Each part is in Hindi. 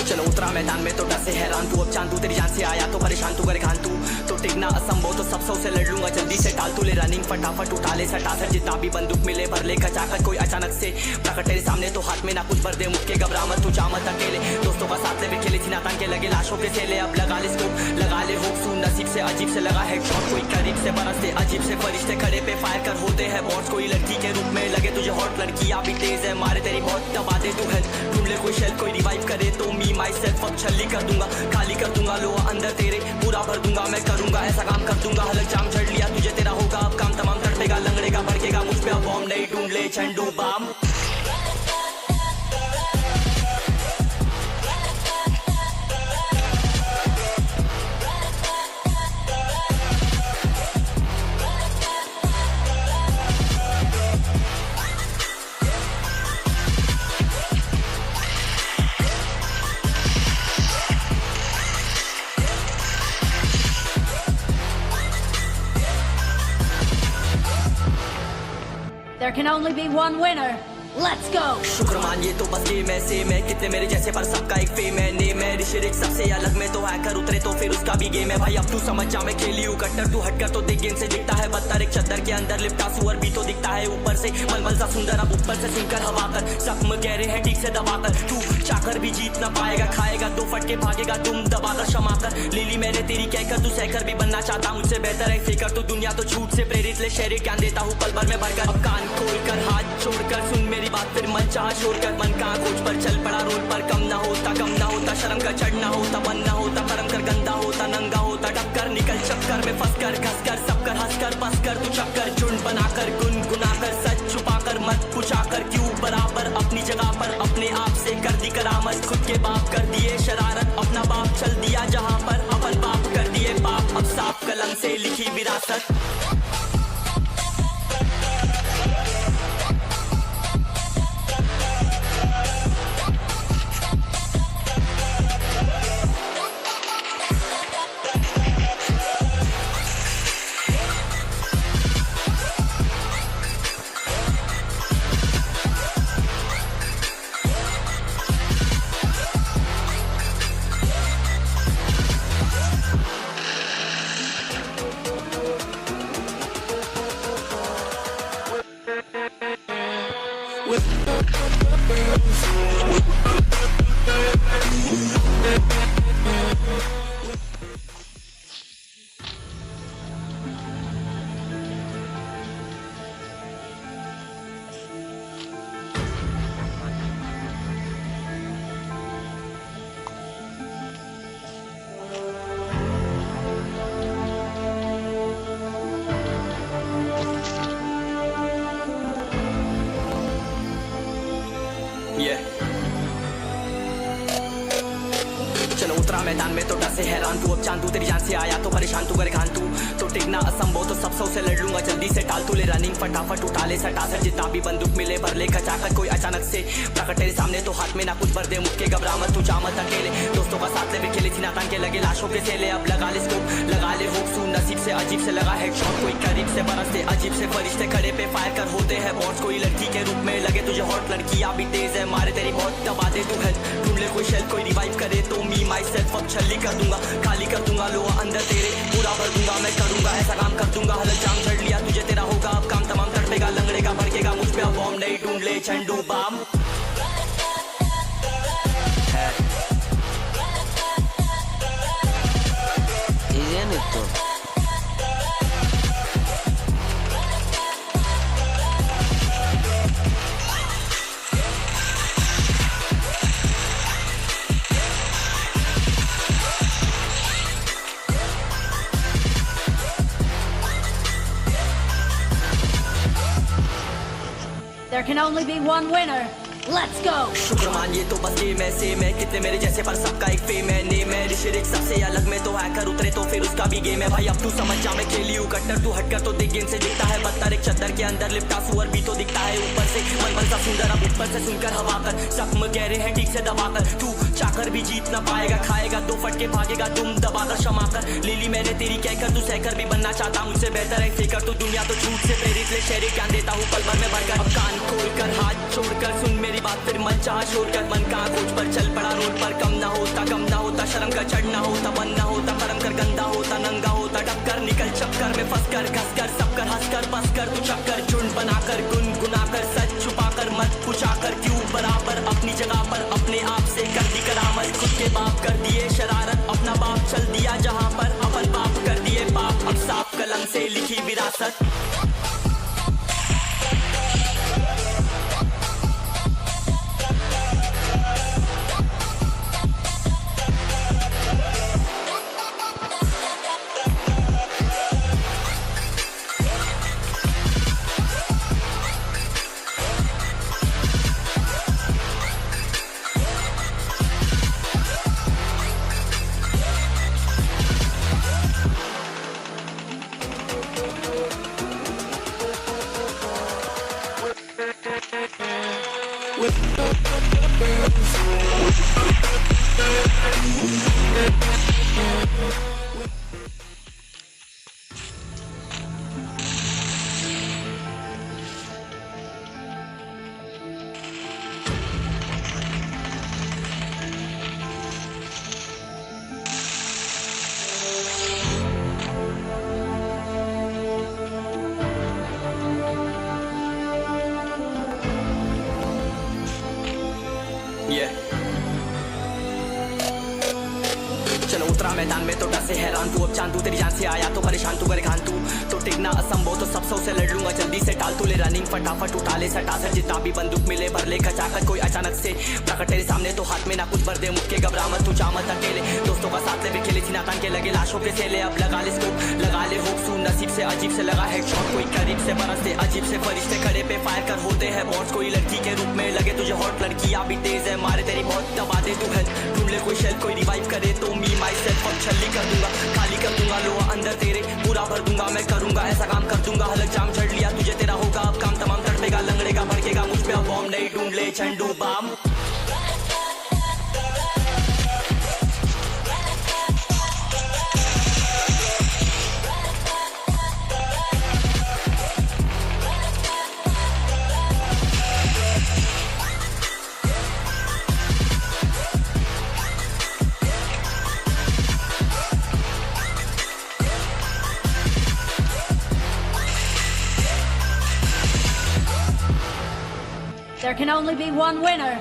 चलो उतरा मैदान में तो डर से हैरान तू, अब चांद तू तेरी जान से आया तो परेशान तू करे खान तू, तो टिकना असंभव तो सब से लड़ लूंगा जल्दी से टाल तू ले रनिंग फटाफट उठा ले सटा सर जितना भी बंदूक मिले भर ले खचाकर कोई अचानक से प्रकट तेरे सामने तो हाथ में ना कुछ भर दे मुक्के घबरा मत तू जा मत अकेले दोस्तों का साथ ले खेले थी नातान के लगे लाशों के सेले अब लगा ले स्कोप लगा ले होप सू नसीब से अजीब से लगा है शॉट कोई करीब से बरसते अजीब से फरिश्ते खड़े पे फायर कर होते हैं बॉट्स कोई लड़की के रूप में लगे तुझे हॉट लड़कियां भी तेज है मारे तेरी बहुत दबा दे तू हेल्थ ढूंढ ले कोई शेल कोई रिवाइव करे तो मी माई सेल्फ अब छल्ली कर दूंगा खाली कर दूंगा लो अंदर तेरे पूरा भर दूंगा मैं करूंगा ऐसा काम कर दूंगा हलक जाम चढ़ लिया तुझे तेरा होगा अब काम तमाम तड़पेगा लंगड़ेगा भड़केगा मुझ पे अब बॉम्ब नहीं ढूंढ ले झंडू balm There can only be one winner. Let's go. शुक्र मानिए तो बस गेम ऐसे मैं कितने मेरे जैसे पर सबका एक फेम है नेम है ऋषिरिक सबसे अलग में तो हैकर उतरे तो फिर उसका भी गेम है भाई अब तू समझ जा मैं खेली हूँ कट्टर तू हटकर तो देख गेम से दिखता है बदतर एक चद्दर के अंदर लिपटा सुअर भी तो दिखता है ऊपर से मलमल सा सुंदर अब ऊपर से सिंकर हवा कर जख्म गहरे हैं ठीक से दबाकर तू चाकर भी जीत ना पाएगा खाएगा दो फटके भागेगा तुम दबाकर क्षमा कर ले ली मैंने तेरी कहकर तू सहकर भी बनना चाहता मुझसे बेहतर है फेकर तो दुनिया तो झूठ से प्रेरित ले शहरी ज्ञान देता हूँ पल भर में भरकर अब कान खोलकर हाथ छोड़कर सुन मेरी बात फिर मन चाह छोड़ कर मन कहाँ खोज पर चल पड़ा रोड पर कम ना होता शर्म का चढ़ना होता बन ना होता कर्म कर गंदा होता नंगा होता टक्कर निकल चक्कर में फंस कर घस कर सब कर हंस कर बस कर तू चक्कर झुंड बनाकर गुनगुनाकर सच छुपाकर मत पूछाकर क्यों बराबर अपनी जगह पर अपने आप से कर दी करामत खुद के बाप कर दिए शरारत अपना बाप चल दिया जहाँ पर अपन बाप कर दिए बाप अब साफ कलम से लिखी विरासत चलो उतरा मैदान में तो डर से हैरान तू अब चांद तू तेरी जान से आया तो परेशान तू करे खान तू तो टिकना असंभव तो सब से लड़ लूंगा जल्दी से टाल तू ले रनिंग फटाफट उठा ले सटा सर जितना भी बंदूक मिले भर ले खचाकर कोई अचानक से प्रकट तेरे सामने तो हाथ में ना कुछ भर दे मुक्के घबरा मत तू जा मत अकेले दोस्तों का साथ ले खेले थी नातान के लगे लाशों के सेले अब लगा ले स्कोप लगा ले होप सू नसीब से अजीब से लगा है शॉट कोई करीब से बरसते अजीब से फरिश्ते खड़े पे फायर कर होते हैं बॉट्स कोई लड़की के रूप में लगे तुझे हॉट लड़कियां भी तेज है मारे तेरी बहुत दबा दे तू हेल्थ ढूंढ ले कोई शेल कोई रिवाइव करे तो मी माई सेल्फ अब छल्ली कर दूंगा खाली कर दूंगा लो अंदर तेरे पूरा भर दूंगा मैं करूंगा ऐसा काम कर दूंगा हलक जाम चढ़ लिया तुझे तेरा होगा अब काम तमाम तड़पेगा लंगड़ेगा भड़केगा मुझ पे अब बॉम्ब नहीं ढूंढ ले झंडू balm There can only be one winner. Let's go. शुक्र मानिए तो बस गेम है सेम है, कितने मेरे जैसे पर सबका एक फेम है, नेम है ऋषिरिक सबसे अलग में तो हैकर उतरे तो फिर उसका भी गेम है। भाई अब तू समझ जा मैं खेली हूँ कट्टर, तू हटकर तो देख गेम से दिखता है बदतर, एक चद्दर के अंदर लिपटा सुअर भी तो दिखता है ऊपर से, मन सा सुंदर अब ऊपर से सुनकर हवा कर, जख्म गहरे हैं ठीक से दबाकर, तू चाकर भी जीत ना पाएगा, खाएगा दो फटके भागेगा तुम दबाकर क्षमा कर, ले ली मैंने तेरी कहकर तू सहकर भी बनना चाहता मुझसे बेहतर है फेकर, तू दुनिया तो झूठ से प्रेरित ले शहरी ज्ञान देता हूँ पल भर में भरकर, अब कान खोलकर हाथ छोड़कर सुन मेरी बात फिर मन चाह छोड़ कर, मन का खोज पर चल पड़ा रोड पर, कम ना होता शर्म का चढ़ना होता मन ना होता कर्म कर गंदा होता नंगा होता टक्कर निकल चक्कर में फंस कर घस कर सब कर हंस कर बस कर तू चक्कर झुंड बनाकर गुनगुनाकर सच छुपाकर मत पूछाकर क्यों बराबर अपनी जगह पर अपने आप से कर दी करामत, खुद के बाप कर दिए शरारत अपना बाप चल दिया जहाँ पर अपन बाप कर दिए बाप, अब साफ कलम से लिखी विरासत। चलो उतरा मैदान में तो डर से हैरान तू, अब चांदू तेरी जान से आया तो परेशान तू करे खान तू तो टिकना असंभव तो सब सौ से लड़ लूंगा जल्दी से टाल तू ले रनिंग फटाफट उठा ले सटा सर जितना भी बंदूक मिले भर ले खचाकर कोई अचानक से प्रकट तेरे सामने तो हाथ में ना कुछ भर दे मुक्के घबरा मत तू जा मत अकेले दोस्तों का साथ ले भी खेले थी नातान के लगे लाशों के सेले, अब लगा ले स्कोप लगा ले होप सू नसीब से अजीब से लगा हेडशॉट कोई करीब से बरसते अजीब से फरिश्ते खड़े पे फायर कर होते हैं बॉस, कोई लड़की के रूप में लगे तुझे हॉट लड़कियां भी तेज है मारे तेरी बहुत दबा दे तू हेल्थ ढूंढ ले कोई शेल कोई रिवाइव करे तो मी माई सेल्फ अब छल्ली कर दूंगा खाली कर दूंगा लोहा अंदर तेरे पूरा भर दूंगा मैं करूंगा ऐसा काम कर दूंगा हलक जाम चढ़ लिया तुझे तेरा होगा अब काम तमाम तड़पेगा लंगड़ेगा भड़केगा मुझ पे अब बॉम्ब नहीं ढूंढ ले झंडू balm. There can only be one winner.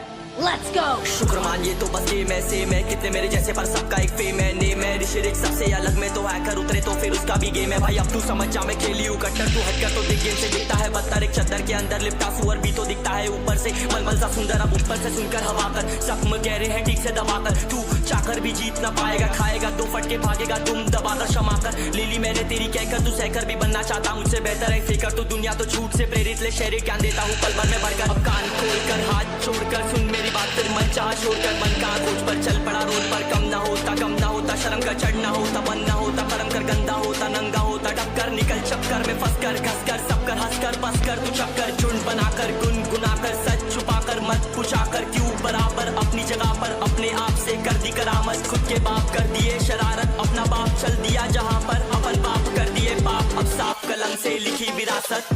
Let's go. शुक्र मानिए तो बस गेम है सेम है, कितने मेरे जैसे पर सबका एक फेम है, नेम है ऋषिरिक सबसे अलग में तो हैकर उतरे तो फिर उसका भी गेम है। भाई अब तू समझ जा मैं खेली हूँ कट्टर, तू हटकर तो देख गेम से दिखता है बदतर, एक चद्दर के अंदर लिपटा सुअर भी तो दिखता है ऊपर से, मलमल सा सुंदर अब ऊपर से सुनकर हवा कर, जख्म गहरे हैं ठीक से दबाकर, तू चाकर भी जीत ना पाएगा, खाएगा दो फटके भागेगा तुम दबाकर क्षमा कर, ले ली मैंने तेरी कहकर तू सहकर भी बनना चाहता मुझसे बेहतर है फेकर, तू दुनिया तो झूठ से प्रेरित ले शहरी ज्ञान देता हूँ पल भर में भरकर, अब कान खोलकर हाथ छोड़कर सुन मेरी बात फिर मन चाह छोड़कर, मन का खोज पर चल पड़ा रोड पर, कम ना होता शर्म का चढ़ना होता मन ना होता कर्म कर गंदा होता नंगा होता टक्कर निकल चक्कर में फंस कर घस कर सब कर हंस कर बस कर तू चक्कर झुंड बनाकर गुनगुनाकर सच छुपाकर मत पूछाकर क्यों बराबर अपनी जगह पर अपने आप से कर दी करामत, खुद के बाप कर दिए शरारत अपना बाप चल दिया जहाँ पर अपन बाप कर दिए बाप, अब साफ कलम से लिखी विरासत।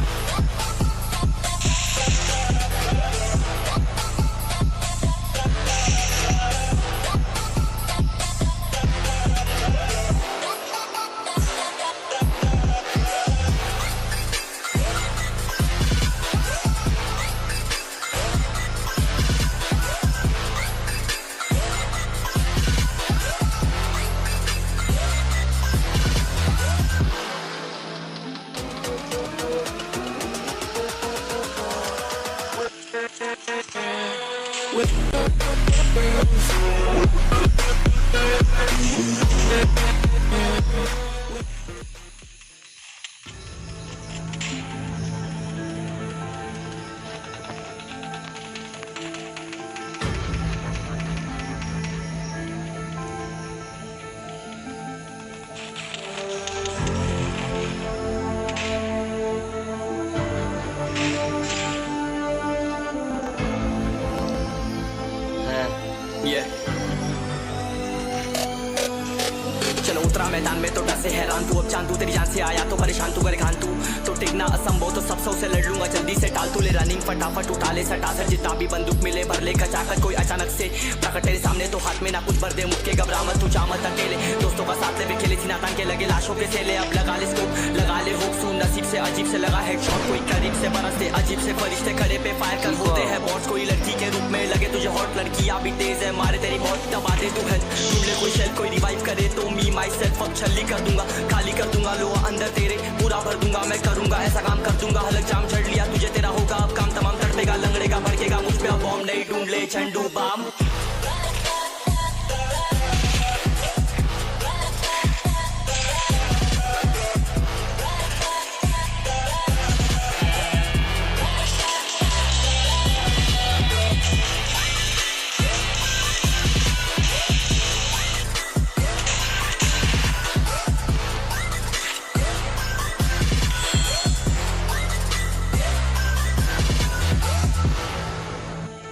उतरा मैदान में तो डर से हैरान तू, अब चांदू तेरी जान से आया तो परेशान तू, करे घान तू तो टिकना असंभव, तो सब से लड़ लूंगा जल्दी से टाल तू ले रनिंग फटाफट उठा ले सटासट, जितना भी बंदूक मिले भर ले खचाखच, कोई अचानक से प्रकट तेरे सामने तो हाथ में ना कुछ भर दे, मुझके घबरा मत तू जा मत अकेले, दोस्तों का साथ ले भी खेले सीना तान के लगे लाशों के सेले, अब लगा ले स्कोप लगा ले होप सुन नसीब से अजीब से लगा हेडशॉट, कोई करीब से बरसते अजीब से फरिश्ते खड़े पे फायर कर होते हैं बॉट्स, कोई लड़की के रूप में लगे तुझे हॉट, लड़कियां भी तेज है मारे तेरी बहुत दबा दे तू हेल्थ, ढूंढ ले कोई शेल कोई रिवाइव करे तो मी माई सेल्फ अब छल्ली कर दूंगा, खाली कर दूंगा लोहा अंदर तेरे पूरा भर दूंगा, मैं करूंगा ऐसा काम कर दूंगा, हलक जाम छड़ लिया तुझे तेरा होगा अब काम तमाम, तड़पेगा लंगड़ेगा भड़केगा मुझ पे अब बॉम्ब नहीं, ढूंढ ले झंडू balm.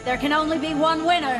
There can only be one winner.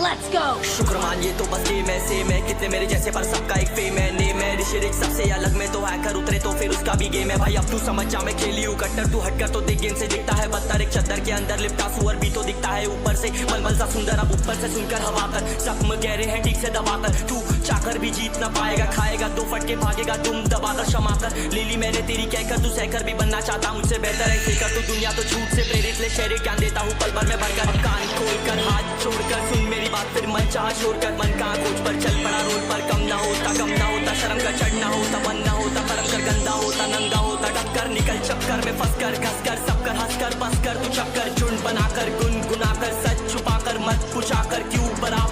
Let's go! शुक्र मान ये तो बस गेम ऐसे मैं कितने मेरे जैसे पर सबका एक फेम है नेम है, ऋषिरिक सबसे अलग में तो हैकर उतरे तो फिर उसका भी गेम है भाई, अब तू समझ जा मैं खेली हूँ कट्टर, तू हटकर तो देख गेम से दिखता है बदतर, एक चद्दर के अंदर लिपटा सुअर भी तो दिखता है ऊपर से मलमल सा सुंदर, अब ऊपर से सुनकर हवा कर जख्म गहरे हैं ठीक से दबाकर, तू चाकर भी जीत ना पाएगा, खाएगा दो फटके भागेगा तुम दबाकर क्षमा कर, ले ली मैंने तेरी कहकर तू सहकर भी बनना चाहता मुझसे बेहतर है सीकर, तू दुनिया तो झूठ से प्रेरित ले शहरी ज्ञान देता हूँ पल भर में भरकर, कान खोल कर हाथ छोड़कर सुन मेरी बात फिर मन चाह छोड़ कर, मन कहाँ खोज पर चल पड़ा रोड पर, कम ना होता शर्म का चढ़ना होता मन ना होता करम कर गंदा होता नंगा होता टक्कर निकल चक्कर में फंस कर घस कर सब कर हंस कर बस कर तू चक्कर झुंड बनाकर गुनगुना कर सच छुपा कर मत पूछा कर क्यों बरा